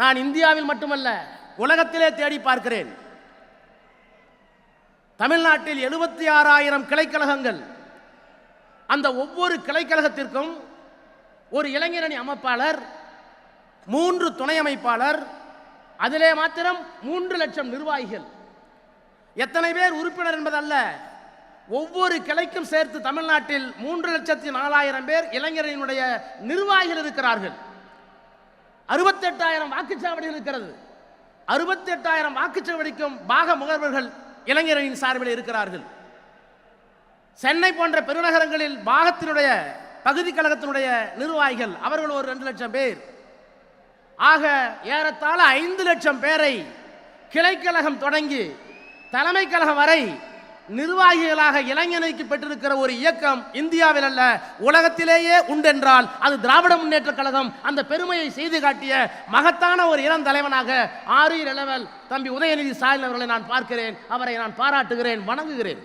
நான் இந்தியாவில் மட்டுமல்ல உலகத்திலே தேடி பார்க்கிறேன். தமிழ்நாட்டில் 76,000 கிளைக்கழகங்கள். அந்த ஒவ்வொரு கிளைக்கழகத்திற்கும் ஒரு இளைஞரணி அமைப்பாளர், 3 துணை அமைப்பாளர், அதிலே மாத்திரம் 3 லட்சம் நிர்வாகிகள். எத்தனை பேர் உறுப்பினர் என்பதல்ல, ஒவ்வொரு கிளைக்கும் சேர்த்து தமிழ்நாட்டில் 3,04,000 பேர் இளைஞரணியினுடைய நிர்வாகிகள் இருக்கிறார்கள். 68,000 வாக்குச்சாவடிகள் இருக்கிறது. 68,000 வாக்குச்சாவடிக்கும் பாக முகவர்கள் இளைஞரணியின் சார்பில் இருக்கிறார்கள். சென்னை போன்ற பெருநகரங்களில் பாகத்தினுடைய பகுதி கழகத்தினுடைய நிர்வாகிகள் அவர்கள் ஒரு 2 லட்சம் பேர். ஆக ஏறத்தாழ 5 லட்சம் பேரை கிளைக்கழகம் தொடங்கி தலைமை கழகம் வரை நிர்வாகிகளாக இளைஞனுக்கு பெற்றிருக்கிற ஒரு இயக்கம் இந்தியாவில் அல்ல உலகத்திலேயே உண்டென்றால் அது திராவிட முன்னேற்ற கழகம். அந்த பெருமையை செய்து காட்டிய மகத்தான ஒரு இளம் தலைவனாக ஆரியர் இளவல் தம்பி உதயநிதி ஸ்டாலின் அவர்களை நான் பார்க்கிறேன். அவரை நான் பாராட்டுகிறேன், வணங்குகிறேன்.